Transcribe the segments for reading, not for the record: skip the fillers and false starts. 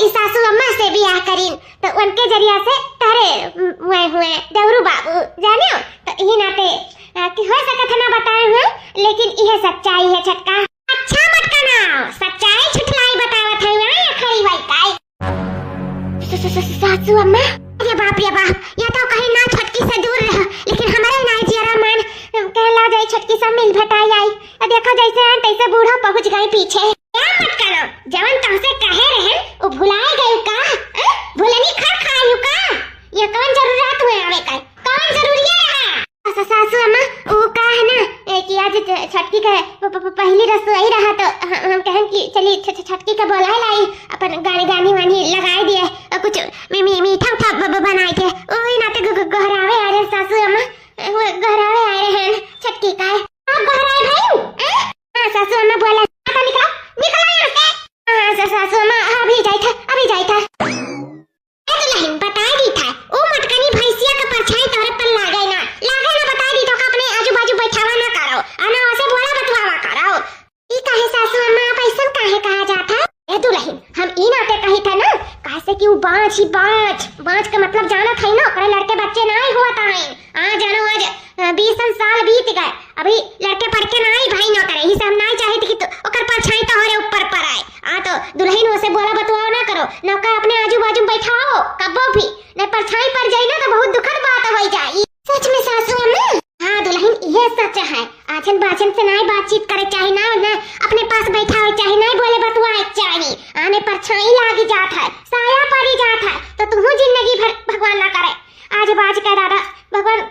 तई सासू अम्मा से बियाह करीन तो उनके जरिया से तारे हुए देवरू बाबू जाने तो यही नाते कि हो सकत है ना बताए हुए, लेकिन यह सच्चाई है छटका। अच्छा मत करना, सच्चाई छुटलाई बतावत है या खरी भाई काय सासू अम्मा। अरे बाप रे बाप, या तो कहीं ना छटकी से दूर रह, लेकिन हमारे ना जियरा मन कहला जाई छटकी सब मिल भटाई आई। देखो जैसे आन तैसे बूढ़ा पहुंच गई पीछे। क्या मत करो, जवन तुमसे कहे रहे वो भुलाए गए का? भूलनी खा खायू का? ये कौन जरूरत हुए आवे का? कौन जरूरी रहा? सासू अम्मा वो का है ना कि आज छटकी का पहली रसोई रहा तो हम कहें कि चलिए छटकी का बोला लाई अपन गानी वानी लगाए दिए और कुछ मीठा उठा बनाए थे। ओही नाते गहरावे आ रहे सासू अम्मा, वो गहरावे आ रहे हैं छटकी का। आप गहराए भाई? हां सासू अम्मा बोला निकलो निकलो यहां से। हां सासू अम्मा अभी जाई था नहीं बता दी था ओ मटकनी भैंसिया का परछाई तोरे पर लागे ना बता दी तो अपने आजू बाजू बैठावा ना करो, आना वैसे बोला बतवावा करो। ई काहे सासू अम्मा आप ऐसा काहे कहा जाता? ए दुल्हन हम ई नाते कही था ना कैसे कि वो बांच का मतलब जाना था ना, ओकरे लड़के बच्चे नहीं हुआ था। आ जानो आज 20 साल बीत गए, अभी लड़के पढ़के नहीं भाई न करे, ही सब नहीं चाहे कि तो ओकर परछाई तोहरे ऊपर पर आए। आ तो दुल्हन वैसे बोला बतवाओ ना करो, नौका अपने आजू बाजू बैठाओ कबो भी नहीं परछाई पर जाई ना तो बहुत दुखद बात हो जाई। सच में सासू अम्मा? हाँ दुल्हन ये सच है, आचन बाचन से नहीं बातचीत करे चाहे ना अपने पास बैठा हो चाहे नहीं बोले बतवाए चाहिए। आने परछाई लागी जात है, साया पड़ी जात है तो तू जिंदगी भर भगवान ना करे आज बाज का दादा भगवान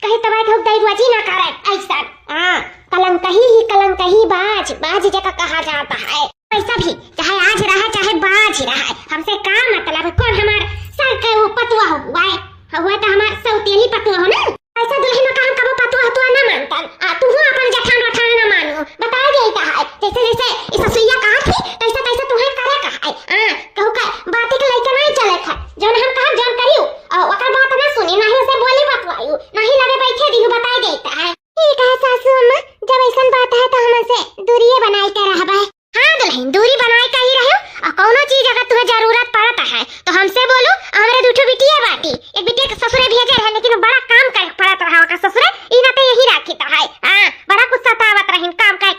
कहीं तबाह ठोक दई रुआजी ना करे ऐसा। हां कलंक ही बाज जगह कहा जाता है। ऐसा भी चाहे आज रहा चाहे बाज रहा, हमसे का मतलब? कौन हमार सर का वो पतवा हुआ तो हमार सौतेली पतवा हो ना। ऐसा दुल्हन का हम कबो पतवा ना मानता। तू अपन जठान ना मानो बता दे का है जैसे इस ससुइया कहा थी तैसा तुम्हें करे का है। कहू का बातें के लेके नहीं चले था, जौन हम कहा जौन करियो ओकर बात ना सुनी नहीं उसे बोली बतवायू नहीं लगे बैठे दिहु बता देता है। ठीक है सासू अम्मा, जब ऐसा बात है तो हमसे दूरिये बनाई के रहबे। हां दुल्हन दूरी बनाई के ही रहो, और कोनो चीज अगर तुम्हें जरूरत पड़ता है तो हमसे बोलो। हमरे दूठो बिटिया बाटी, एक बिटिया के ससुरे भेजे रहे लेकिन बड़ा काम कर पड़त रहा का ससुरे ई ना तो यही राखीता है। हां बड़ा कुछ सतावत रहिन काम काय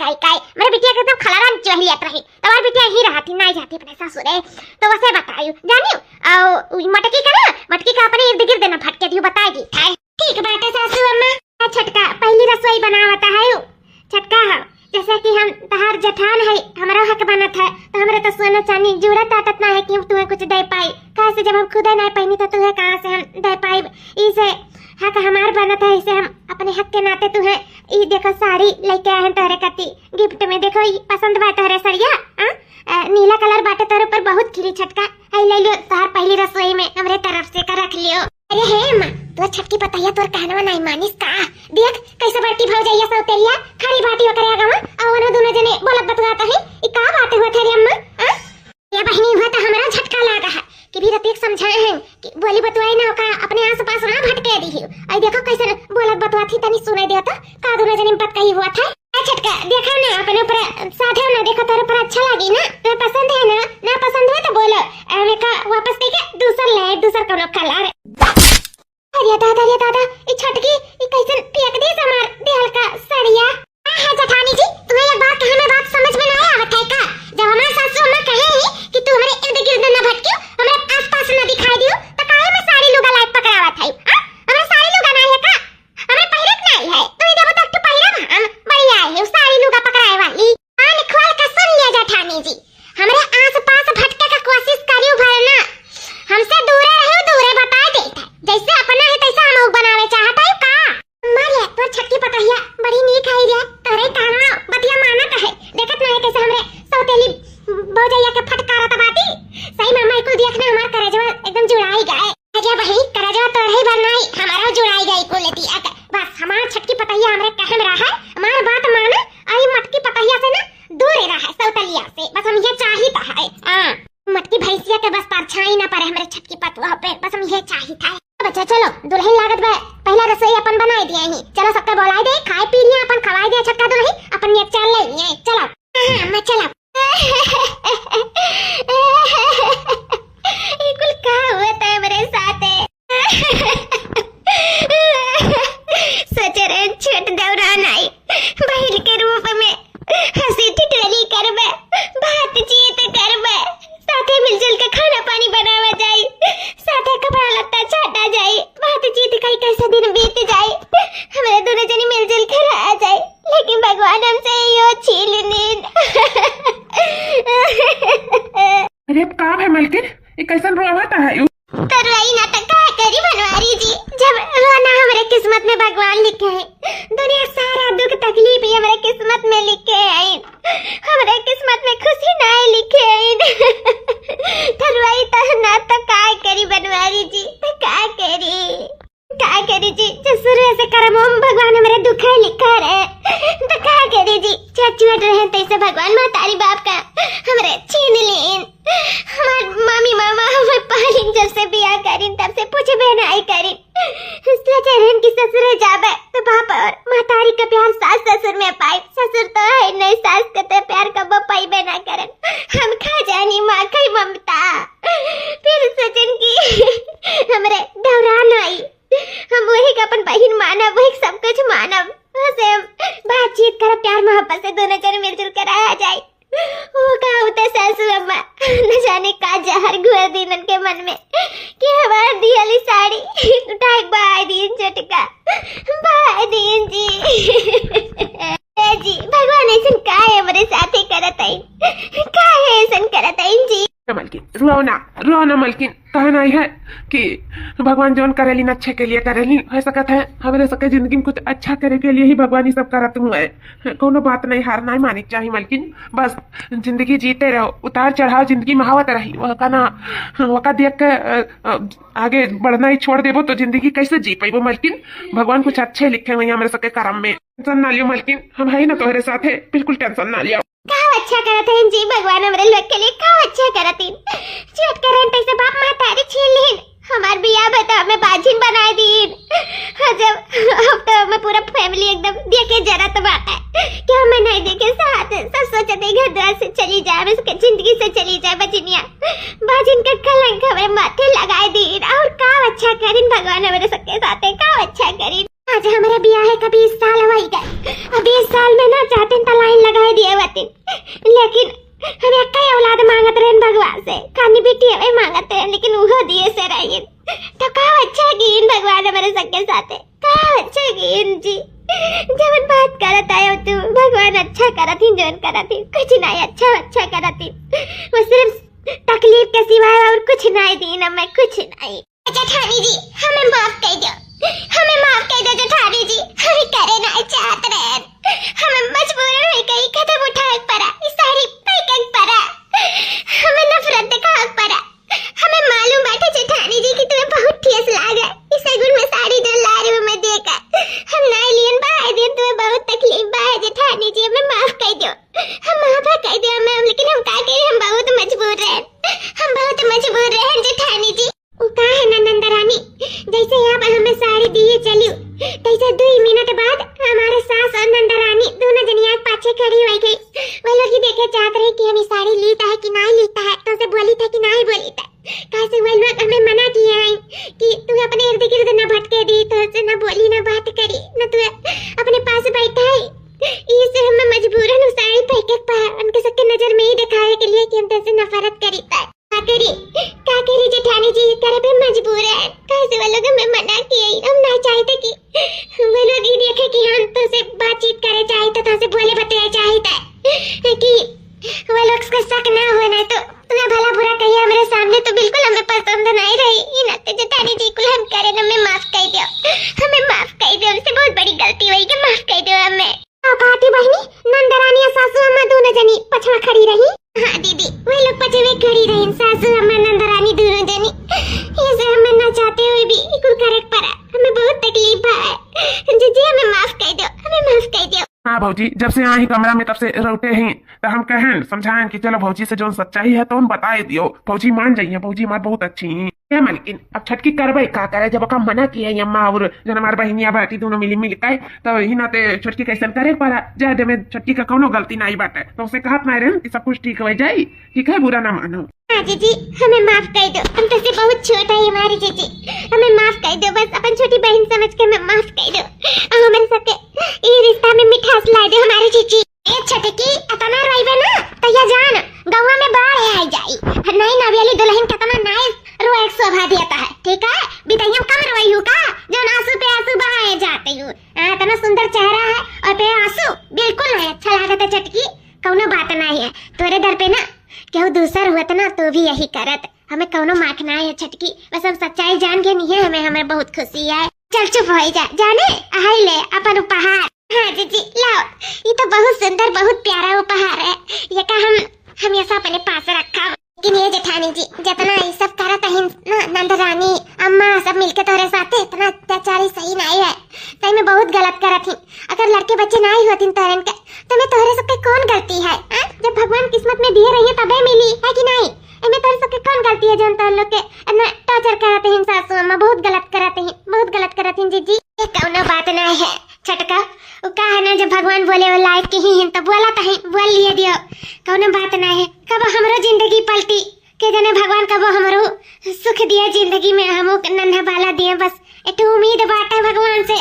मेरे बिटिया के एकदम खलरन चहलियत रही, तबार बिटिया ही रहती नहीं जाती अपने ससुरे तो वैसे बताइयो जानियो और मटकी का अपने इर्द गिर्द न फटके दियो बता दी है। ठीक बात है सासू अम्मा। छटका पहली रसोई बनावता है छटका है जैसे कि हम तहार जठान है हमारा हक बनत है तो हमरे तो सोना चांदी जरूरत आटत ना है कि तुम्हें कुछ दे पाई। कहां से जब हम खुद नहीं पहनी तो तुम्हें कहां से हम दे पाई? इसे हक हमार बनत है, इसे हम अपने हक के नाते तुम्हें ई देखो साड़ी लेके आए हैं तोरे कती गिफ्ट में। देखो ई पसंद बा तोरे सरिया नीला कलर बाटे तोरे पर बहुत खिली छटका है ले लो तहार पहली रसोई में हमरे तरफ से का रख लियो। अरे हे मां तोर छटकी पतैया तोर कहनवा नहीं मानिस का? देख कैसे बाटी भाव जाइया सौतेलिया खड़ी बाटी करे आगवा और ना दोनों जने बोलत बतवाता है। ई का बात हुआ थे रे अम्मा? ये बहनी हुआ तो हमरा झटका लगा है कि भी रतिक समझाए हैं कि बोली बतवाई ना का अपने आस-पास ना भटके दी। आई देखो कैसे बोलत बतवाती तनी सुनाई देता का दोनों जने पत कही हुआ था। छटका देखो ना अपने ऊपर साधा ना देखो तोरे पर अच्छा लगी ना तो पसंद है ना पसंद है तो बोलो हमें का वापस देके दूसर कोनो कलर। अरे दादा ई छटकी ई कैसे फेंक दे हमार देहल का सड़िया। हां जठानी जी तुम्हें एक बात कहे में बात समझ में नहीं आवत है का? जब हमारे सासू अम्मा कहे कि तू हमारे इर्द गिर्द न भटकियो हमारे आस-पास न दिखाई दियो तो काहे में साड़ी लुगा लाइट पकड़ावत है? हमारे साड़ी लुगा नहीं है का? हमारे पहिरत नहीं है तो जब तक तू पहिरब हम बढ़िया है साड़ी लुगा पकड़ाए वाली। कान खोल के सुन लिया जठानी जी, हमारे आस-पास भटके का कोशिश करियो भरना, हमसे दूर बता देता जैसे अपना है तैसा हम बनावे चाहता है का? मारे तो छटकी पतैया बड़ी नीक है रे तोरे काना बतिया मानत है। देखत नहीं कैसे हमरे सौतेली भौजैया के फटकारत बाटी। सही मामा को देखना हमार करजवा एकदम जुड़ाई गए। अजय भाई करजवा तोड़े बनाई हमारा जुड़ाई गई को लेती बस हमार छटकी पतैया हमरे कहम रहा है हमार बात माने आई मटकी पतैया से ना दूर रहा सौतलिया से बस हम ये चाहता है। मटकी भैंसिया के बस परछाई ना पड़े हमारे छटकी पतवा पे बस हम ये चाहिए था। बच्चा चलो दुल्हन लागत बे पहला रसोई अपन बनाई दिए ही चलो सबका बोलाई दे खाए पी लिया अपन खवाई दे छटका दुल्हन अपन ये चल ले चलो। हां मैं चला काम है मलकिन, ये कैसा रोवाता है? तरवाई नाटक का करी बनवारी जी, जब रोना हमारे किस्मत में भगवान लिखे है, दुनिया सारा दुख तकलीफ ही हमारे किस्मत में लिखे है, हमारे किस्मत में खुशी ना लिखे है। तरवाई तो नाटक का करी बनवारी जी, तो का करी जी, जसुर से करम भगवान हमारे दुख है लिखा है, तो का करी जी, चचुट रहे तैसे भगवान महतारी बाप का हमारे छीन लेन। हमार मम्मी मामा हमें पालिन, जब से बियाह करीन तब से पूछे बहन आई करीन, इसलिए चरण की ससुर जाबे तो बाप और महतारी का प्यार सास ससुर में पाई, ससुर तो है नहीं, सास का तो प्यार का वो पाई बना करन, हम खा जानी माँ की ममता, फिर सजन की हमारे दौरान आई, हम वही का अपन बहन मानव, वही सब कुछ मानव, उसे हम बातचीत कर प्यार मोहब्बत से दोनों जन मिलजुल कर आ जाए। वो का होता सासू अम्मा न जाने का जहर घुर दिन उनके मन में कि हमार दियाली साड़ी उठा बाय दिन झटका बाय दिन जी भगवान ऐसा का है हमारे साथ ही करत है, का है ऐसा करत है जी। मलकिन रो ना मलकिन, कहना है कि भगवान जौन करेली न अच्छे के लिए करेली, हो सकत है हमारे सबके जिंदगी में कुछ अच्छा करे के लिए ही भगवान ही सब करत हुए है। कोनो बात नहीं, हार नहीं मानी चाहिए मलकिन, बस जिंदगी जीते रहो, उतार चढ़ाव जिंदगी में हावत रही, वका देख के आगे बढ़ना ही छोड़ देबो तो जिंदगी कैसे जी पाइबो मलकिन। भगवान कुछ अच्छे लिखे हुए हमारे सबके कर्म में, टेंशन ना लियो मलकिन, हम है ना तुम्हारे साथ है, बिल्कुल टेंशन ना लियो। का अच्छा करत है जी भगवान हमारे लोग के लिए, का अच्छा करत है, चट करन तैसे बाप महतारी छीन लेन, हमार बियाह बता हमें बाजिन बनाए दीन, जब अब तो हमें पूरा फैमिली एकदम देखे जरूरत बात है कि हमें नहीं देखे साथ, सब सोचते घर द्वार से चली जाए, हमें जिंदगी से चली जाए बचिनिया, बाजिन का कलंक हमारे माथे लगाए दीन, और का अच्छा करीन भगवान हमारे सबके साथ है, का अच्छा करीन। आज हमारे बियाह है कभी 20 साल हो गए, अब 20 साल में ना चाहते तो लाइन लगाए दिए होते, लेकिन हम एक ही औलाद मांगत रहे भगवान से, खानी बेटी हमें मांगत रहे, लेकिन वो दिए से रहे, तो का अच्छा गिन भगवान हमारे सबके साथ है, का अच्छा गिन जी। जब बात करत आयो तू भगवान अच्छा करत ही, जोन करत ही कुछ नहीं, अच्छा करत ही, वो सिर्फ तकलीफ के सिवाय और कुछ नहीं दी ना, मैं कुछ नहीं। जेठानी जी हमें माफ कर दो, हमें माफ कर दो जेठानी जी, हमें करे ना चाहत रहे, हमें मजबूर हो गई, कदम उठा पड़ा, साड़ी पैक पड़ा, हमें नफरत दिखा पड़ा, हमें मालूम बाटे जेठानी जी कि तुम्हें बहुत ठेस लागा, इस गुण में साड़ी जो ला रही हूं मैं देखा, हम ना लियन बाय दिन तुम्हें बहुत तकलीफ बाय जेठानी जी, हमें माफ कर दो, हम माफ कर दो हमें, लेकिन हम का करे, हम बहुत मजबूर रहे, हम बहुत मजबूर रहे जेठानी जी। वो का है ना नंदा रानी, जैसे यहाँ पर हमें साड़ी दिए चली, तैसे 2 मिनट बाद हमारे सास और नंदा रानी दोनों जनिया पाछे खड़ी हो गई, वो लोग ही देखे चाहते रहे कि हम साड़ी लीता है कि नहीं लीता है, तो से बोली था कि नहीं बोली था, कैसे वो लोग हमें मना किए हैं कि तू अपने इर्द गिर्द न भटके दी, तो से न बोली न बात करी, न तू अपने पास बैठा है, इससे हमें मजबूरन साड़ी पहन उनके सबके नजर में ही दिखाने के लिए कि हम तुझसे नफरत करीता है। का करी जेठानी जी, करे पे मजबूर है, कैसे वो लोग हमें मना किए, हम नहीं चाहते कि वो लोग ही देखे कि हम तुझसे बातचीत करे, चाहते तुझसे बोले बताए चाहते कि वो लोग को शक ना होना, तो तुम्हें भला बुरा कहिए हमारे सामने, तो बिल्कुल हमें पसंद नहीं रही, इन जेठानी जी को हम करे, हमें माफ कर दो, हमें माफ कर दो, हमसे बहुत बड़ी गलती हुई कि माफ कर दो हमें। कहती बहनी नंदरानी और सासू अम्मा दोनों जनी पछवा खड़ी रही। हाँ दीदी, वही लोग पछवे खड़ी रही, सासू अम्मा नंदरानी दोनों जनी, इसे हमें ना चाहते हुए भी कुल करे पड़ा, हमें बहुत तकलीफ है जी, हमें माफ कर दो, हमें माफ कर दो। हाँ भौजी, जब से यहाँ ही कमरा में तब से रोते हैं, तो हम कहें समझाएं कि चलो भौजी से जो सच्चाई है तो हम बताए दियो, भौजी मान जाइए, भौजी हमारे बहुत अच्छी हैं। क्या मलकिन अब छटकी करबे का करे, जब का मना किया अम्मा और जन हमारे बहनिया बाटी दोनों मिल के, तो ही नाते छटकी कैसे करे पड़ा जाए, में छटकी का कोनो गलती नहीं बाटे, तो उसे कहत नहीं रहे कि सब कुछ ठीक हो जाए, ठीक है, बुरा ना मानो। हाँ जीजी हमें माफ कर दो, हम तुझसे बहुत छोटा है हमारी जीजी, हमें माफ कर दो, बस अपन छोटी बहन समझ के हमें माफ कर दो, और हमारे सबके ये रिश्ता में मिठास ला दो हमारी जीजी। ए छटकी अतना रोइबे ना तो या जान गौवा में बाढ़ आ जाई, नहीं नवेली दुल्हन कितना नाइस रोए शोभा देता है, ठीक है, बितैया कम रोई हूँ का, जो आंसू पे आंसू बहाए जाते हूँ, इतना सुंदर चेहरा है और पे आंसू बिल्कुल नहीं अच्छा लागत है छटकी, कौनो बात नहीं है, तोरे दर पे ना केहू दूसर हुआ ना तो भी यही करत। हमें कौनो माखना है छटकी, बस हम सच्चाई जान के नहीं है, हमें बहुत खुशी है। चल चुप हो जा, जाने हाय ले अपन उपहार। हाँ जीजी लाओ, ये तो बहुत सुंदर बहुत प्यारा उपहार है, ये का हम ये सब अपने पास रखा। लेकिन ये जेठानी जी जितना ये सब करत है ना, नंद रानी अम्मा सब मिलके तोरे साथे इतना अत्याचारी सही नहीं है, तई में बहुत गलत करत ही। अगर लड़के बच्चे ना ही होतिन तोरन के तो मैं तोरे सबके कौन गलती है? जब भगवान किस्मत में दिए रही है तबे मिली है कि नहीं? एमे तोरे सबके कौन गलती है? जन तोर लोग के इतना टॉर्चर करते हैं सासू अम्मा, बहुत गलत करते हैं, बहुत गलत करते हैं जीजी। ये कौनो बात नहीं है छटका, वो का है ना जब भगवान बोले वो लायक के ही हैं तो बोला तो है, बोल लिए दियो, कौनो बात नहीं है। कब हमरो जिंदगी पलटी के जने भगवान कब हमरो सुख दिया जिंदगी में, हमो नन्हा बाला दिए, बस एक उम्मीद बाटे भगवान से।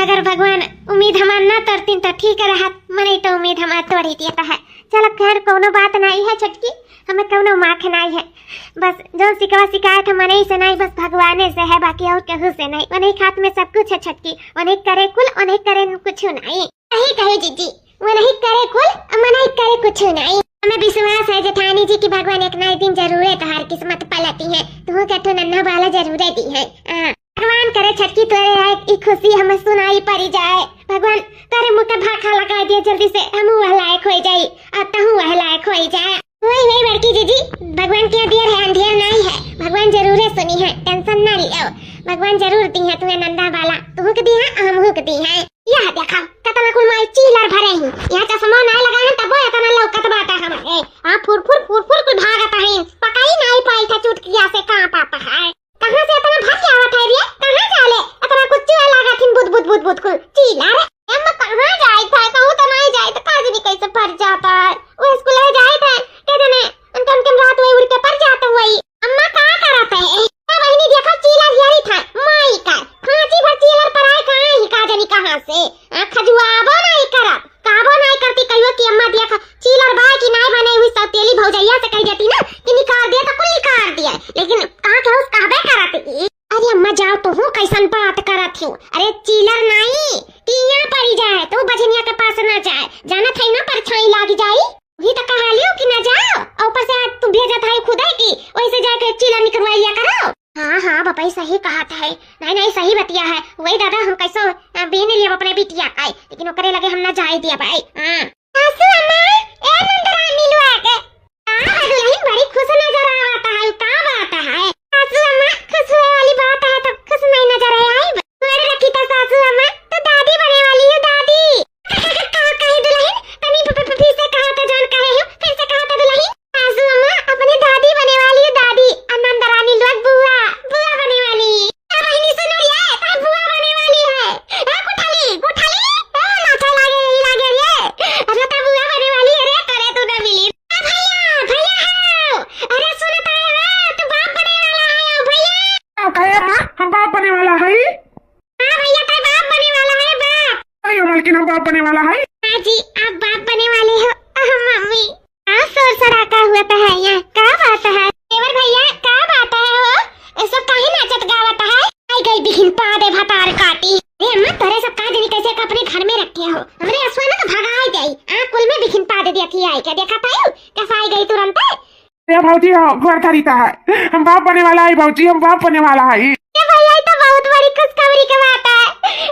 अगर भगवान उम्मीद हमार ना तोड़तीन तो ठीक रहा, मने तो उम्मीद हमार तोड़ ही दिया है। चल खैर कौनो बात नहीं है छटकी, हमें कौनो माख नहीं है, बस जो सिकवा शिकायत मने ही से नहीं, बस भगवान से है, बाकी और कहू से नहीं। उन्हें हाथ में सब कुछ है छटकी, उन्हें करे कुल उन्हें करे कुछ नहीं। सही कहे जीजी, वो नहीं करे कुल मने करे कुछ नहीं। हमें विश्वास है जेठानी जी की भगवान एक ना एक दिन जरूर तुम्हारी किस्मत पलटी है, तुम कहते नन्हा बाला जरूर दी है। भगवान करे छटकी तोरे खुशी हमें सुनाई पड़ी जाए, भगवान तेरे मुंह के भाखा लगा दिए जल्दी से, हम वह लायक हो जाई, आता हूँ वह लायक हो जाए। वही बड़की जीजी, भगवान के दिया है अंधेर नहीं है, भगवान जरूर है सुनी है, टेंशन ना लियो, भगवान जरूर दी है तुम्हें नंदा बाला, तू हुक दी है हम हुक दी है। यह देखा कतना कुल माई चीलर भरे ही, यहाँ चश्मा नहीं लगा है तब इतना लौकत बाटा हमारे, हां फुर कुल भागत है, पकाई नहीं पाई था चुटकिया से कहां पाता है, कहां से इतना भाग आवत है रे, कहां जाले इतना कुछ लगा थिन बुद कुल चीलर हम कहां जाए था, कहूं तो नहीं जाए तो काज भी कैसे पर जाता है, वो स्कूल है जाए थे के जने उनके रात में उड़ के पर जाते हुए अम्मा का करते है बहनी देखा चीलर हियरी था माई का फांसी भर चीलर पर आए कहां ही का जानी कहां से खजुआबो नहीं करत काबो नहीं करती, कहियो कि अम्मा देखा चीलर भाई की नहीं बने हुई सौतेली भौजैया से कह देती ना कि निकाल दिया तो कुल निकाल दिया, लेकिन कहां के उस कहबे करत। अरे अम्मा जाओ तो हूं कैसन बात करत हूं, अरे चीलर नहीं टिया पड़ी जाए तो बजनिया के पास ना जाए, जाना था ना परछाई लागी जाई, वही तो कहा लियो कि ना जाओ, और ऊपर से आज तू भेजा था खुदा की वैसे जाके चीलर निकलवा लिया करो। हाँ बापा सही कहा था, नहीं सही बतिया है, वही दादा हम कैसो बेन लिया अपने बिटिया का, लेकिन ओकरे लगे हम ना जाए दिया भाई। सासू अम्मा ए नंदरानी लो आके हां दुल्हन बड़ी खुश नजर आता है, का बात है सासू अम्मा? खुश होने वाली बात है तो खुश नहीं नजर आई, मेरे रखी था सासू अम्मा तो दादी बने वाली है, दादी कहा कही दुल्हन तनी फिर से कहा था जान कहे हो, फिर से कहा था दुल्हन सासू अम्मा अपनी दादी बने वाली है, दादी नंदरानी लोग बुआ बने वाली है, बहनी सुनो ये तो बुआ बने वाली है, गुठाली नाचा लागे रे, अरे तो बुआ बने वाली है रे, करे तू ना मिली भैया हां, अरे सुनता है तू बाप बने वाला है भैया, कहे मां हम बाप बने वाला है। हां भैया तू बाप बने वाला है, बाप अरे मालकिन हम बाप बने वाला है। हां जी आप बाप बने वाले हो। मम्मी सोर सराका हुआ तो है यहाँ, क्या बात है देवर भैया, क्या बात है हो, ये सब काहे नाचत गावत है? आई गई बिहिन पा दे भतार काटी, अरे अम्मा तोरे सब का जनी कैसे अपने घर में रखे हो, हमरे असवा ना तो भगाई गई कुल में बिहिन पा दे दी थी, आई क्या देखा पायो कैसा आई गई तुरंत। ये भौजी घर खरीदा है, हम बाप बने वाला है भौजी, हम बाप बने वाला है। ये भैया तो बहुत बड़ी खुशखबरी की बात है,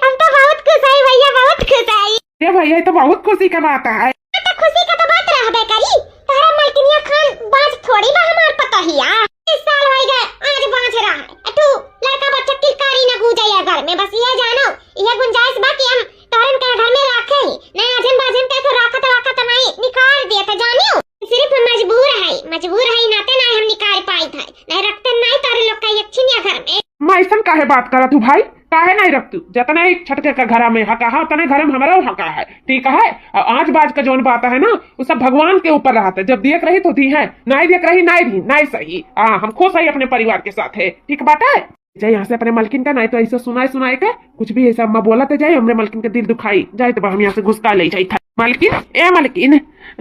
हम तो बहुत खुश है भैया, बहुत खुश है। ये भैया तो बहुत खुशी का बात है, तो खुशी का तो बात रहबे करी, तारा मलकिनिया खान बाज थोड़ी बा हमार पता हिया, इस साल हो गए आज बाज रहा है, अटू लड़का बच्चा किलकारी न गूंजाया घर में, बस ये जानो ये गुंजाइश बाकी हम तारन के घर में रखे ही नहीं, अजन बाजन के तो रखत नहीं निकाल दिया था, जानियो सिर्फ मजबूर है नाते नहीं हम निकाल पाई था, नहीं रखते नहीं तारे लोग का यक्षिनिया घर में। मैं ऐसा काहे बात करत हूँ भाई, काहे नहीं रखतू, जितना ही छटके का घर में हका है उतने घर में हमारा हका है, ठीक है। आज बाज का जोन बात है ना वो सब भगवान के ऊपर रहता है, जब देख रही तो दी है, नहीं देख रही नहीं सही, हम खुश है अपने परिवार के साथ है, ठीक बात है। जाए यहाँ से अपने मलकिन का, नहीं तो ऐसा सुनाए के कुछ भी ऐसा अम्मा बोला तो जाए हमने मलकिन के दिल दुखाई जाए, तो हम यहाँ से घुसका ले जाए था। मलकिन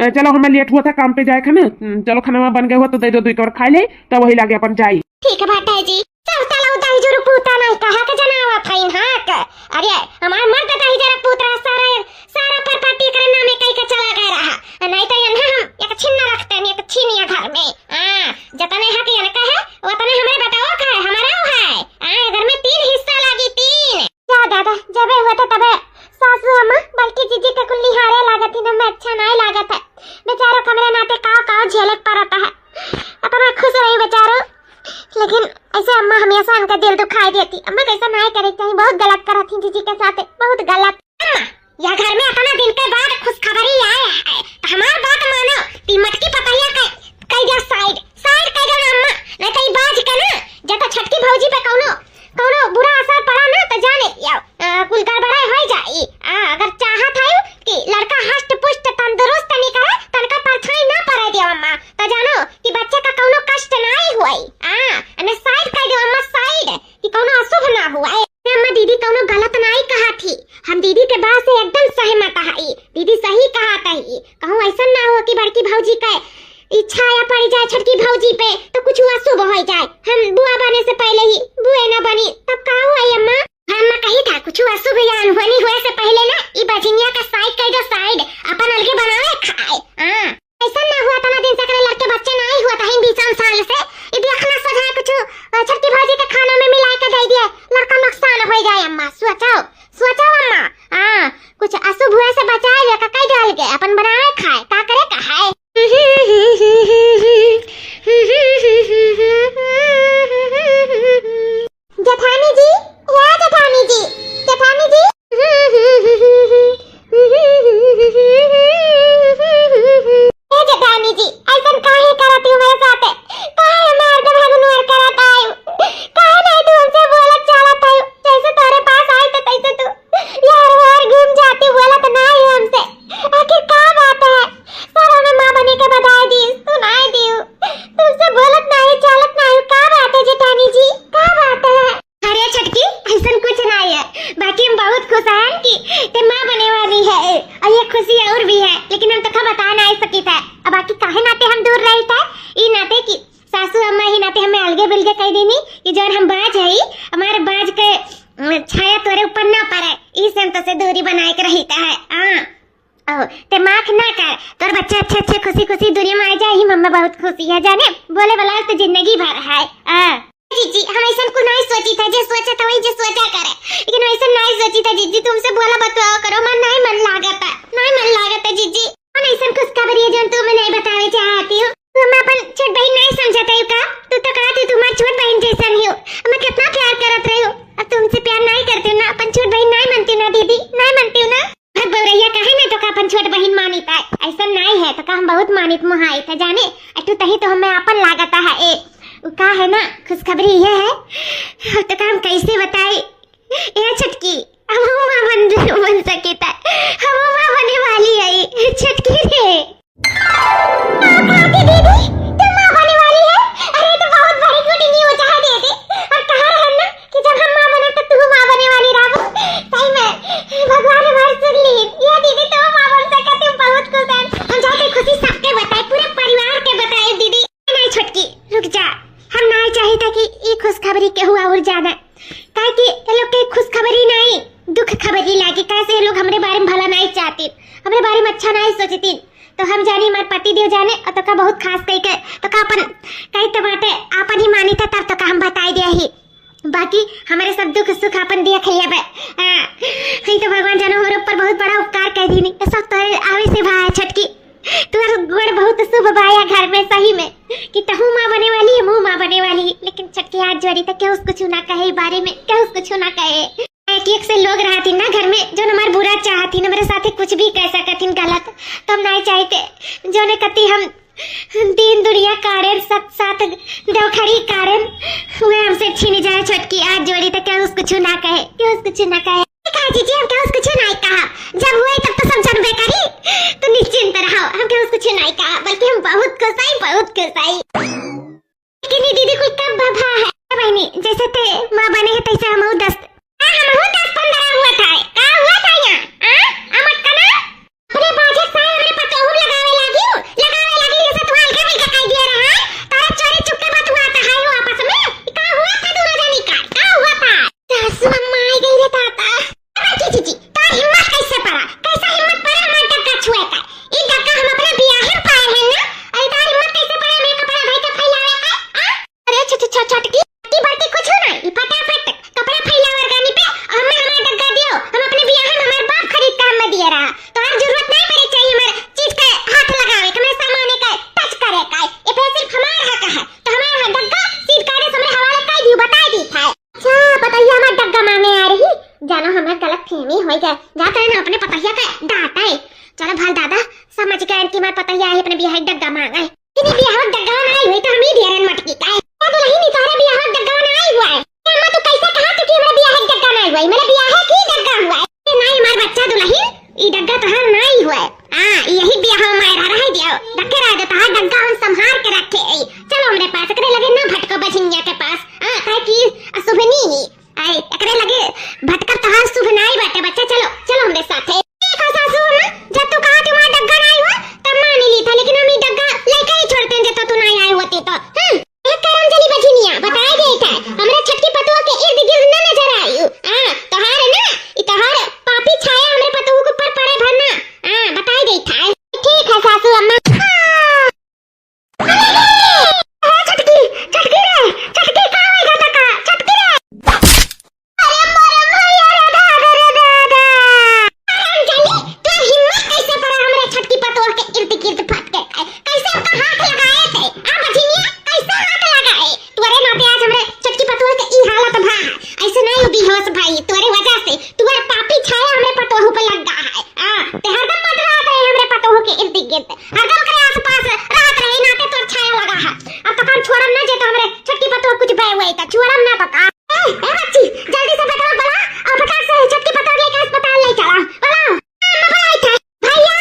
चलो हमें लेट हुआ था काम पे जाए खाना, चलो खाना बन गया हुआ तो दे दो 2 कवर खा ले, तब वही लागे अपन जाए। ठीक है बात है जी, जो पूता नहीं कहा के जनावा था इन हाक, अरे हमार मर्द दाई जरा पुत्रा सारा पर पार्टी करना में कई का चला गया रहा, नहीं तो यहाँ हम एक छिन्ना रखते हैं, एक छिनिया घर में, जतने लेकिन ऐसे अम्मा हमेशा उनका दिल दुखाई देती। अम्मा कैसा नहीं करे चाहिए, बहुत गलत करा थी जीजी के साथ, बहुत गलत। अम्मा या घर में अपना दिन के बाद खुशखबरी आया है तो हमार बात मानो। ती मटकी पतैया कई जा साइड साइड कई जा अम्मा, नहीं कई बाज के ना जब छटकी भौजी पे कौनो बुरा असर पड़ा ना तो जाने कुल गड़बड़ाई हो जाई। अगर चाहत है कि लड़का हष्ट पुष्ट तंदुरुस्त निकले तो उनका परछाई ना पड़े दियो अम्मा, तो जानो कि बच्चे का कौनो कष्ट नहीं हुई। अने साइड कह दियो अम्मा, साइड कि कौनो अशुभ ना हुआ। अम्मा दीदी कौनो गलत नहीं कहा थी, हम दीदी के बात से एकदम सहमत है। दीदी सही कहा थी, कहूँ ऐसा ना हो कि बड़की भौजी का इच्छा या पड़ जाए छटकी भौजी पे तो कुछ अशुभ हो जाए। हम बुआ बने से पहले ही बुए ना बनी तब का हुआ अम्मा? अम्मा कही था कुछ अशुभ या अनहोनी हुए से पहले ना ई बजनिया का साइड कह दो, साइड अपन अलगे बनावे खाए। ऐसा ना हुआ तना दिन से करे लड़के बच्चे नहीं हुआ था हिंदी साल से ये देखना सजा कुछ छटकी भौजी के खाना में मिला के दे दिया, लड़का नुकसान हो जाए। अम्मा सोचो अम्मा, कुछ अशुभ हुए से बचाए या कई डाल के अपन बनावे खाए, का करे कहाए। जेठानी जी, या जेठानी जी, जेठानी जी, जेठानी जी ऐसा काहे करती हो मेरे साथ? काहे मार के भगनूर करता है? काहे नहीं तू हमसे बोलत चालत है? जैसे तेरे पास आई तो तैसे तू यार वार घूम जाती, बोलत नहीं हमसे। आखिर क्या बात है? सारा में मां बने के बधाई दी, तू नहीं दी, तुमसे बोलत नहीं चालत नहीं, क्या बात है जेठानी जी, क्या बात है? अरे छटकी ऐसा कुछ नहीं है, बाकी हम बहुत खुश हैं कि ते मां बने वाली है और ये खुशी और भी है, लेकिन हम तो बता नहीं सकी था। अब बाकी काहे नाते हम दूर रही था, ई नाते कि सासू अम्मा ही नाते हमें अलगे बिलगे कह देनी कि जो हम बाज है हमारे बाज के छाया तोरे ऊपर ना पड़े, इस हम तो से दूरी बनाए के रहता है। ते माख ना कर, तोर बच्चे अच्छे खुशी खुशी दुनिया में आ जाए ही मम्मा बहुत खुशी है, जाने बोले वाला तो जिंदगी भर है। जीजी हम ऐसा कुछ नहीं सोची था, जो सोचा था वही जो सोचा करे, लेकिन ऐसा नहीं सोची था जीजी, तुमसे बोला बताओ करो, मन लागता जीजी। और ऐसा खुशखबरी है जो तुम नहीं बतावे चाहती हो। तुम अपन छोट बहन नहीं समझता हो का? तू तो कहती तुम्हारी छोट बहन जैसा नहीं हो, मैं कितना प्यार करत रही हूँ, अब तुमसे प्यार नहीं करती हूँ ना, अपन छोट बहन नहीं मानती ना दीदी, नहीं मानती हूँ ना। बौरैया कहे ना तो का अपन छोट बहन मानी था, ऐसा नहीं है तो का हम बहुत मानित मुहाई था, जाने तू तही तो हमें अपन लागता है। का है ना खुशखबरी ये है तो काम कैसे बताए ए छटकी, हम मां बन सके था, हम मां बनने वाली है छटकी रे। दीदी तुम मां बनने वाली है? अरे तो बहुत बड़ी गुड न्यूज़ है दीदी, और कहा है ना कि जब हम मां बने तो तू मां बनने वाली रहो, सही में भगवान हमारी सुन ली ये दीदी, तुम मां बन सके, तुम बहुत खुश है। हम जाके खुशी सबके बताए, पूरे परिवार के बताए दीदी। नहीं छटकी रुक जा, हम नहीं चाहता कि ये खुशखबरी के हुआ और जाना, ताकि ये लोग के खुशखबरी नहीं दुख खबरी लागी, कैसे ये लोग हमारे बारे में भला नहीं चाहती, हमारे बारे में अच्छा नहीं सोचती, तो हम जानी हमारे पति देव जाने और तो का बहुत खास कही के तो का अपन कई तो बाटे अपन ही मानी था तब तो का हम बताई दिया ही, बाकी हमारे सब दुख सुख अपन दिया खैया बे। कहीं तो भगवान जानो हमारे ऊपर बहुत बड़ा उपकार कर दी, नहीं सब तो आवे से भाई छटकी, तुम्हारा गुण बहुत शुभ बाया घर में, सही में कि तहु मां बने वाली है, मुंह मां बने वाली, लेकिन छटकी हाथ जोड़ी तो क्या उसको छूना कहे बारे में, क्या उसको छूना कहे। एक से लोग रहती ना घर में जो हमारे बुरा चाहती ना, मेरे साथ कुछ भी कह सकती गलत, तो हम नहीं चाहते जो ने कती हम दिन दुनिया कारण साथ दौखड़ी कारण हुए हमसे छीन जाए छटकी हाथ जोड़ी तो क्या उसको छूना कहे, क्या उसको छूना कहे। जीजी हम क्या उसको छू नहीं कहा, जब हुए तब तो समझन बेकारी, तो निश्चिंत रहो, हम क्या उसको छू नहीं कहा, बल्कि हम बहुत खुश आई। लेकिन दीदी कोई कब बाबा है बहनी, जैसे ते मां बने है तैसे हम 10-15 हुआ था, का हुआ था यहाँ अमत का ना अपने बाजे साए हमरे पतोहू लगावे लगी जैसे तुम्हारे घर में कह दिया रहा, तारा चोरी चुपके बात हुआ था है वो आपस में, का हुआ था दोनों जनी का हुआ था? सासू अम्मा आई गई रे ताता। जीजी तार हिम्मत कैसे पड़ा, कैसा हिम्मत पड़ा हमारे डक्का छुए का, ई डक्का हम अपने बियाह में पाए हैं ना, अरे तार हिम्मत कैसे पड़ा मेरे कपड़ा भाई का फैलावे का? अरे छटकी की बढ़ती कुछ नहीं, फटाफट कपड़ा फैलावे हुई है जाता है ना अपने पतैया का डाटा है। चलो भाल दादा समझ गए कि मैं पतैया है अपने बियाह डग्गा मांगा है कि बियाह डग्गा ना आई हुई तो हम ही डेरन मटकी का है दुल्हन नहीं तारा बियाह डग्गा ना आई हुआ है। अम्मा तू कैसे कहा तू कि मेरा बियाह डग्गा ना आई हुआ है? मेरा बियाह की डग्गा हुआ है नहीं हमार बच्चा दुल्हन ई डग्गा तो हर नहीं हुआ है। हां यही बियाह में रह रहा दियो रखे रह देता है डग्गा हम संभाल के रखे। चलो हमरे पास करे लगे ना भटको बझिया के पास हां ताकि अशुभ नहीं आई एकरे लगे भटकर तहार शुभ नहीं बाटे बच्चा। चलो चलो हमरे साथ है ठीक है सासू अम्मा जब तू कहा तुम्हारा डग्गा नहीं हुआ तब मान ली था लेकिन हम ई डग्गा लेके ही छोड़ते हैं जब तू नहीं आई होती तो एक करम चली बझिनिया बताए दे था हमरे छटकी पतुआ के इर्द गिर्द न नजर आई हां तहार ना ई तहार पापी छाया हमरे पतुआ के ऊपर पड़े भरना हां बताए दे था ठीक है सासू अम्मा। छटकी छटकी रे छटकी का होएगा तका छटकी रे अरे मोरे भैया रे दादा अंजलि तू हिम्मत कैसे पड़ा हमरे छटकी पतुआ के इर्द गिर्द फट के कैसे उसका हाथ लगाए थे आ बझिनिया कैसे हाथ लगाए तोरे नाते आज हमरे छटकी पतुआ के ई हालत भा ऐसे नहीं उबी होस भाई तोरे वजह से तुअर पापी छाया हमरे पतुआ पे लग गया है हां ते हरदम मंडरात रहे हमरे पतुआ के इर्द गिर्द हरदम करे आसपास रात रहे नाते तोर छाया लगा है अब तो हम छोड़म ना जे तो हमरे छटकी पतुआ कुछ बे हुए त छोड़म ना पका ए बच्ची जल्दी से बेटा बुला और फटाक से छटकी पतुआ के अस्पताल ले चला बुलाओ बुलाई था भैया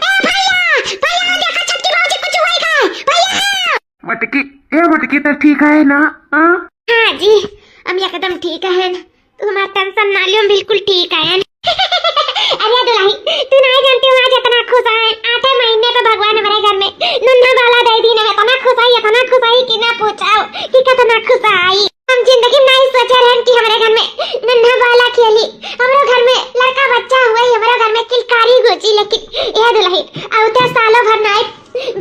ए भैया भैया देखो छटकी बाबूजी कुछ होएगा भैया मटकी ए मटकी तो ठीक है ना? हाँ हाँ जी हम एकदम ठीक है तुम्हारा टेंशन ना लियो बिल्कुल ठीक है। अरे दुल्हन तू नहीं जानती हूँ आज इतना खुश है 8 महीने पे भगवान हमारे घर में नुन्ना वाला दे दी ने इतना खुश आई कि ना पूछाओ कि कितना खुश आई। हम जिंदगी में नहीं सोचे रहे कि हमारे घर में नुन्ना वाला खेली हमारे घर में लड़का बच्चा हुआ ही हमारे घर में किलकारी गुजी लेकिन ये दुल्हन औते सालों भर नहीं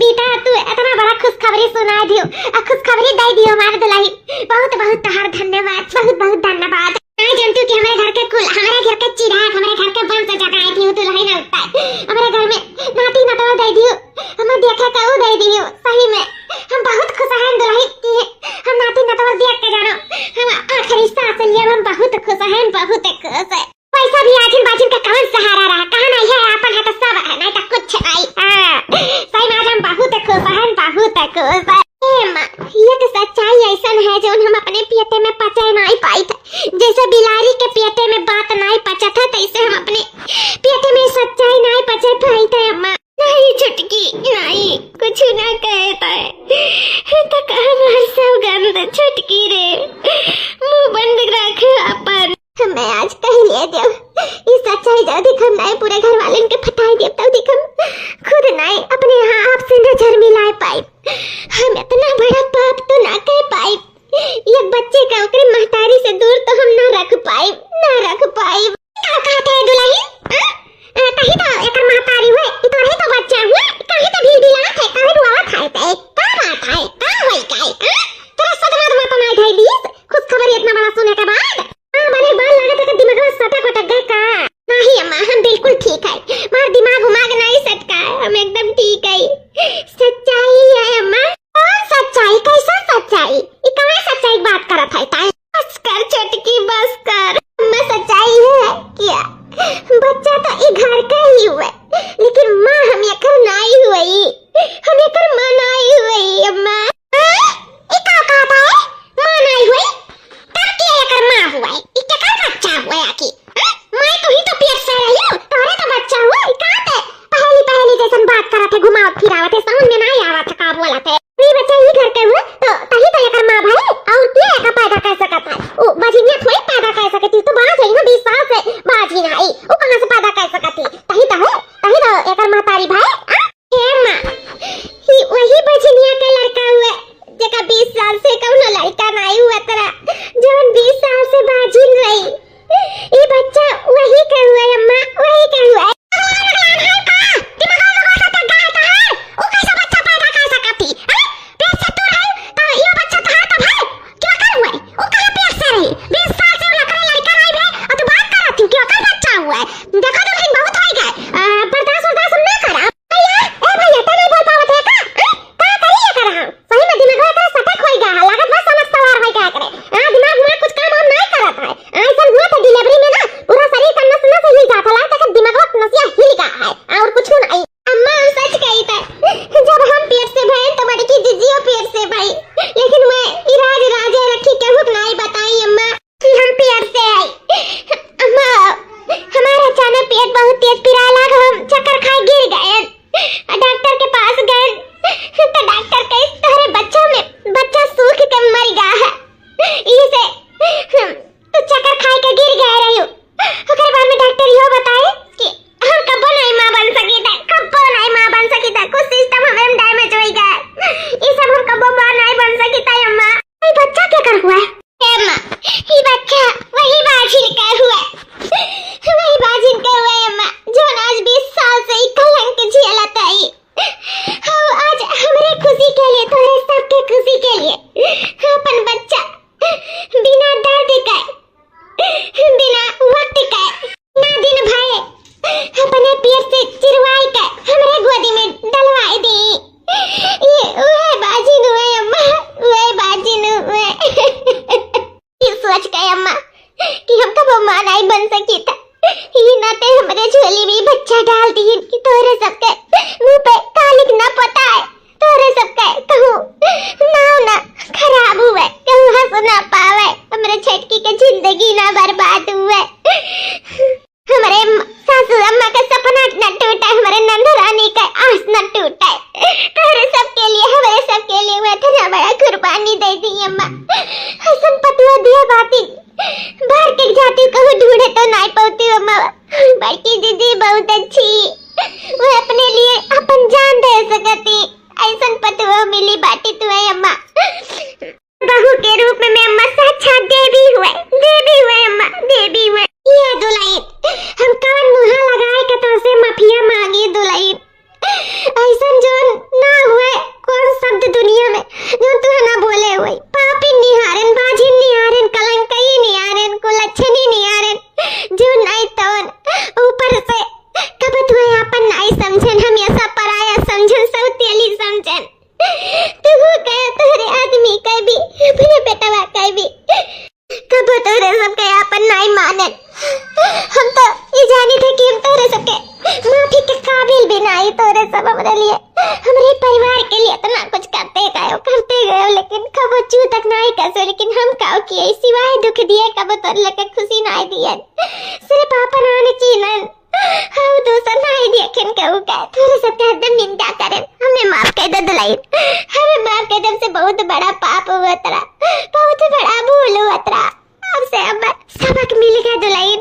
बीता तू इतना बड़ा खुशखबरी सुना दियो और खुशखबरी दे दियो हमारे दुल्हन बहुत बहुत तोहार धन्यवाद बहुत बहुत धन्यवाद। मैं जानती हूँ कि हमारे घर के कुल हमारे घर के चिराग हमारे घर के बंद से जगाए थी दुल्हन होता है हमारे घर में नाती नतवा दे दियो हमें देखा का वो दे दियो सही में हम बहुत खुश हैं दुल्हन कि हम नाती नतवा देख के जानो हम आखिरी सांस लिए हम बहुत खुश हैं बहुत खुश है। पैसा भी आजिन बाजिन का कौन सहारा रहा कहां नहीं है अपन है तो सब है नहीं तो कुछ नहीं हां सही में आज हम बहुत खुश हैं बहुत खुश है। ये तो सच्चाई ऐसा है जो हम अपने पेटे में पचा नहीं पाई थे जैसे बिलारी के पेटे में बात नहीं पचा था तैसे हम अपने पेटे में सच्चाई नहीं पचा पाई थे अम्मा नहीं छुटकी नहीं कुछ ना कहता है तो कहा मार सब गंद छुटकी रे मुंह बंद रख अपन मैं आज कह लिया दे इस सच्चाई जो दिख हम नहीं पूरे घर वाले के फटाई दे तब दिख हम खुद नहीं अपने आप से नजर मिलाए पाए हम इतना बड़ा पाप तो ना कर पाए एक बच्चे का ओकरे महतारी से दूर तो हम ना रख पाए क्या कहते हैं दुल्हन कहीं तो एकर महतारी हुए तो रहे तो बच्चा हुए कहीं तो भीड़ बिलात है कहीं रुआवत है ते का बात है का होई काय तेरा सदमा तो नहीं धाई दिस खुश खबर इतना बड़ा सुने के बाद मैंने बाल लगा था दिमाग में सटा कटक गया का नहीं अम्मा हम बिल्कुल ठीक है मार दिमाग उमाग नहीं सटका है हम एकदम ठीक है सच्चाई है अम्मा कौन सच्चाई कैसा सच्चाई ये कहां सच्चाई बात करत है ताई बस कर छटकी बस कर अम्मा सच्चाई है क्या बच्चा तो ये घर का ही हुआ लेकिन माँ हम ये हुआ है? अम्मा ये बच्चा वही बाजिन का हुआ वही बाजिन का हुआ है अम्मा, जो आज 20 साल से कलंक झेलता है। आज हमारे खुशी के लिए, थोड़े सबके खुशी के लिए अपन बच्चा बिना दर्द का, बिना वक्त का, ना दिन भर अपने पैर से चिरवाई का हमारे गोदी में डलवाई दी। ये वह बाजिन हुए अम्मा, वह बाजिन हुए। ये सोच के अम्मा कि हम कब मां नहीं बन सकी था, ये नाते हमारे झोली में बच्चा डाल दी कि तोरे सबके मुंह पे कालिक ना पता है, तोरे सबके कहूँ ना खराब हुए, कहूँ हंस ना पावे, हमारे छटकी के जिंदगी ना बर्बाद हुए। हमारे सासू अम्मा का सपना न टूटा, हमारे नंदरानी का आस न टूटा। तोरे सबके लिए, हमारे सबके लिए मैं इतना बड़ा कुर्बानी दे दी अम्मा। हसन पतुआ दिया बाती बाहर के जाती कहूँ ढूंढे तो नहीं पाती अम्मा। बड़की दीदी बहुत अच्छी, वो अपने लिए अपन जान दे सकती, ऐसा पतुआ मिली बाटी तू है अम्मा। बहू के रूप में मैं अम्मा साक्षात देवी हुए अम्मा, देवी हुए। ये दुल्हन हम कान मुहा लगाए के तो से माफिया मांगी दुल्हन, ऐसा जो ना हुए कौन शब्द दुनिया में जो तू ना बोले हुए। पापी निहारन, बाजिन निहारन, कलंकई निहारन, कुलच्छनी निहारन, जो नहीं तवन ऊपर से कब तू अपन नहीं समझन, हम ऐसा पराया समझन, सब तेली समझन। तू कहे तोरे आदमी कह भी, अपने बेटवा कह भी कब तोरे सबके अपन नहीं मानन। हम तो ये जाने थे कि हम तोरे सबके माफी के काबिल भी नहीं, तोरे सब हमारे लिए, हमारे परिवार के लिए इतना कुछ करते गए, लेकिन कब चू तक नहीं कैसे, लेकिन हम काओ किए सिवाय दुख दिए, कब तोरे लगे खुशी नहीं दिए, सिर्फ अपन आने चीनन हम दूसरा नहीं देखें कहू का थोड़े सबके एकदम निंदा करें। हमें माफ कर दे दुल्हन, हमें माफ कर दे, से बहुत बड़ा पाप हुआ तेरा, बहुत बड़ा भूल हुआ तेरा, अब से अब सबक मिल गया दुल्हन।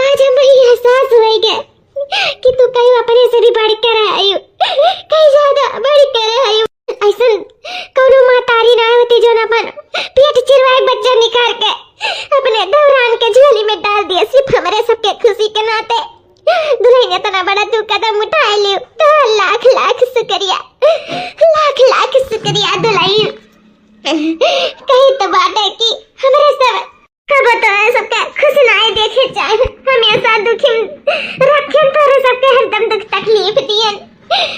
आज हमें एहसास हुआ कि तू कहीं अपने से भी बढ़ कर आई, कहीं ज्यादा बढ़ कर आई। ऐसा कोनो मातारी ना होती जो ना अपन पेट चिरवाए बच्चा निकाल के अपने दौरान के झोली में डाल दिया, सिर्फ हमारे सबके खुशी के नाते। दुल्हन इतना बड़ा तू कदम उठा लियो तो लाख लाख शुक्रिया, लाख लाख शुक्रिया दुल्हन। कहीं तो बात है कि हमारे सब कब तो सबके खुश नहीं देखे चाहे, हमेशा दुखी रखे तोरे सबके हरदम दुख तकलीफ दियन,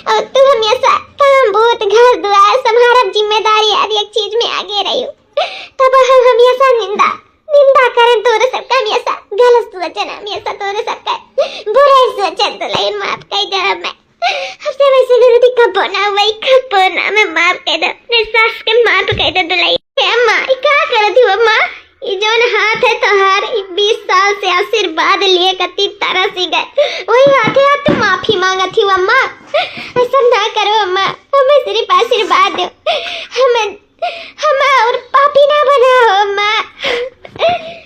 और तू हमेशा काम बहुत घर द्वार संभारब जिम्मेदारी हर एक चीज में आगे रही, तब हम हमेशा निंदा करें तोरे सबका, हमेशा गलत सोचन, हमेशा तोरे सबका बुरे सोचन। दुल्हन माफ कर दे, मैं हमसे वैसे गलती कब ना हुई, कब ना, मैं माफ कर दे, अपने सास के माफ कर दे दुल्हन। अम्मा क्या करती हो अम्मा, ये जो हाथ है तोहार 20 साल से आशीर्वाद लिए कति तरह से गए, वही हाथ है तू माफी मांगती हो अम्मा। ऐसा ना करो अम्मा, हमें सिर्फ आशीर्वाद दो, हमें और पापी ना बनाओ अम्मा,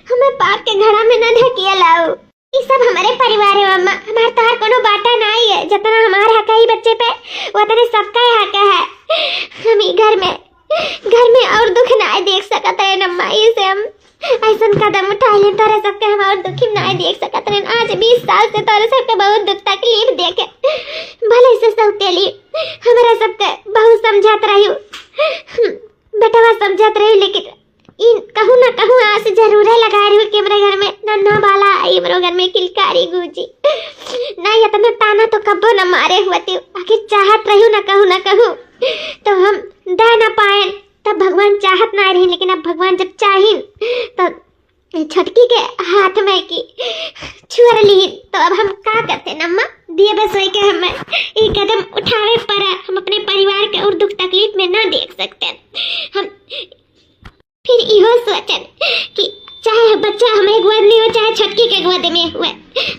हमें पाप के घड़ा में ना ढकिया लाओ। ये सब हमारे परिवार है अम्मा, हमारे तोहार कोनो बाटा नहीं है, जितना हमारा हक है बच्चे पे उतना सबका हक है। हम घर में और दुख ना देख सकते हैं अम्मा, इसे हम ऐसा कदम उठाए तोरे सबके हम और दुखी नहीं देख सकते हैं। आज 20 साल से तोरे सबके बहुत दुख तकलीफ देखे, भले से सब के लिए हमारा सबके बहुत समझात रही, बेटवा समझात रही, लेकिन इन कहूँ ना कहूँ आस जरूर है लगा रही कि हमारे घर में नन्हा बाला आई, हमारे घर में किलकारी गूंजी नहीं, इतना ताना तो कबो न मारे हुए थे, आखिर चाहत रही ना कहूँ तो हम दे ना पाए, तब भगवान चाहत ना रही, लेकिन अब भगवान जब चाहिन तो छटकी के हाथ में की छुअर ली, तो अब हम क्या करते न अम्मा, दिए बस वही के हमें एक कदम उठावे पर हम अपने परिवार के और दुख तकलीफ में ना देख सकते। हम फिर इहो सोचन कि चाहे बच्चा हमें गोद में हो चाहे छटकी के गोद में हुए,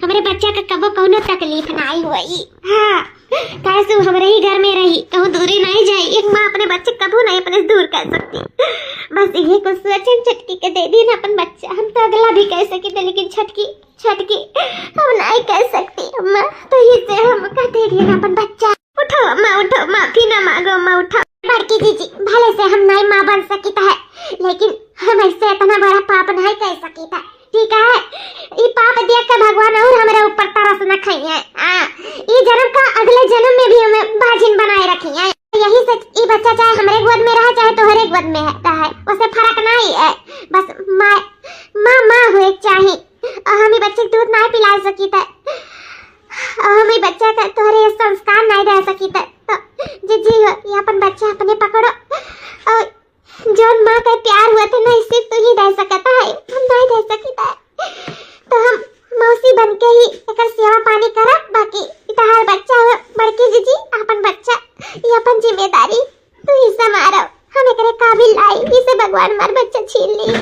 हमारे बच्चा का कबो कोनो तकलीफ नहीं हुई। हाँ कैसे हमारे ही घर में रही, कहूँ दूरी नहीं जाए, एक माँ अपने बच्चे कबो नहीं अपने दूर कर सकती। बस ये कुछ सोचन छटकी के दे दी ना अपन बच्चा, हम तो अगला भी कह सके थे, लेकिन छटकी हम नहीं कह सकती अम्मा, तो ये से हम कहते हैं ना अपन बच्चा। उठो अम्मा उठो, माफी ना मांगो अम्मा, उठो। बड़की जीजी भले से हम नहीं माँ बन सकी है, लेकिन हम पाप नहीं कह सकी था, ठीक है। ई पाप देख के भगवान और हमारे ऊपर तरस न खाई है। ई जन्म का अगले जन्म में भी हमें बाजिन बनाए रखी है। यही से ई बच्चा चाहे हमारे गोद में रहे चाहे तोहरे गोद में रहे, उसे फर्क नहीं है। बस माँ हुए चाहिए और हम ई बच्चे को दूध नहीं पिला सकी थे और हम ई बच्चा का तोहरे संस्कार नहीं दे सकी थे। तो जी हो ये अपन बच्चा अपने पकड़ो और जो माँ का प्यार हुआ था नहीं सिर्फ तू ही दे सकता है, हम नहीं दे सकी था। तो हम मौसी बन के ही एक सेवा पानी करा, बाकी इधर बच्चा हो बड़की जीजी अपन बच्चा ये अपन जिम्मेदारी तू ही संभालो। हम एकरे काबिल लाई, इसे भगवान मार बच्चा छीन ली।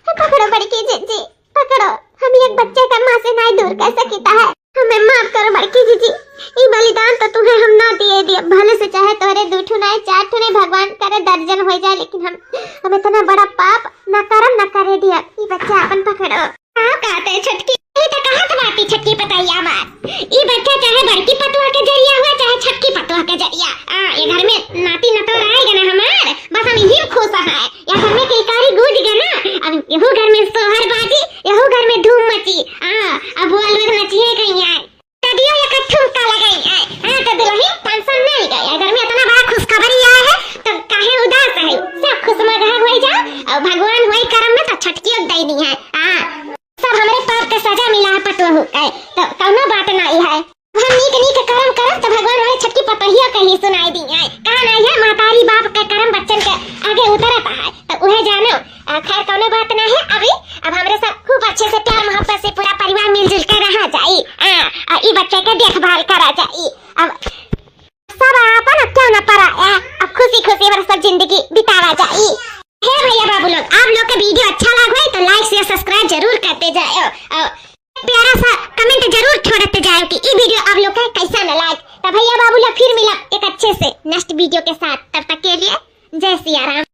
पकड़ो बड़की जीजी पकड़ो, हम एक बच्चे का माँ से नहीं दूर कर सकता है, हमें माफ करो बड़की जीजी। ये बलिदान तो तुम्हें हम ना दिए भले से चाहे तोरे दूठू नहीं चार नहीं भगवान करे दर्जन हो जाए, लेकिन हम इतना बड़ा पाप न करम न करे दिया। ये बच्चा अपन पकड़ो। कहाँ कहते हैं छटकी तो कहाँ बाती छटकी पतैया मार। ये बच्चा चाहे बड़की पतुआ के जरिया हुआ चाहे छटकी पतुआ के जरिया, ये घर में नाती न तो आएगा ना हमार, बस हम यही खुश है। या घर में किलकारी गूंज गया ना, अब यहू घर में सोहर बाजी, यहू घर में धूम मची। अब वो अलग नचिए गई है, तदियो ये कठुम का लगाई है। तो दुल्हन टेंशन नहीं गया, घर में इतना बड़ा खुशखबरी आया है तो काहे उदास है, सब खुशमगह हो जा और भगवान वही कर्म में तो छटकी दे दी है। सब हमरे पाप के सजा मिला है पतोहू है, तो कौनो बात नहीं है। हम नीक नीक कर्म करब तो भगवान वही छटकी पतोहिया कहीं सुनाई दी है। कहा नहीं है मातारी बाप के कर्म बच्चन के आगे उतरता है, तो उहे जानो। खैर कौनो बात नहीं है। अभी अब हमरे सब खूब अच्छे से प्यार मोहब्बत से पूरा परिवार मिलजुल कर रहा जाई, ई बच्चे के देखभाल करा जाई। अब सब अपन क्या न पड़ा, अब खुशी खुशी बरस जिंदगी बितावा जाई। हे भैया बाबू लोग, आप लोग का वीडियो अच्छा लगा तो लाइक शेयर सब्सक्राइब जरूर करते जाओ और प्यारा सा कमेंट जरूर छोड़ते जाओ कि ये वीडियो आप लोग का कैसा न लगा। तो भैया बाबू लोग फिर मिला एक अच्छे से नेक्स्ट वीडियो के साथ, तब तक के लिए जय सिया राम।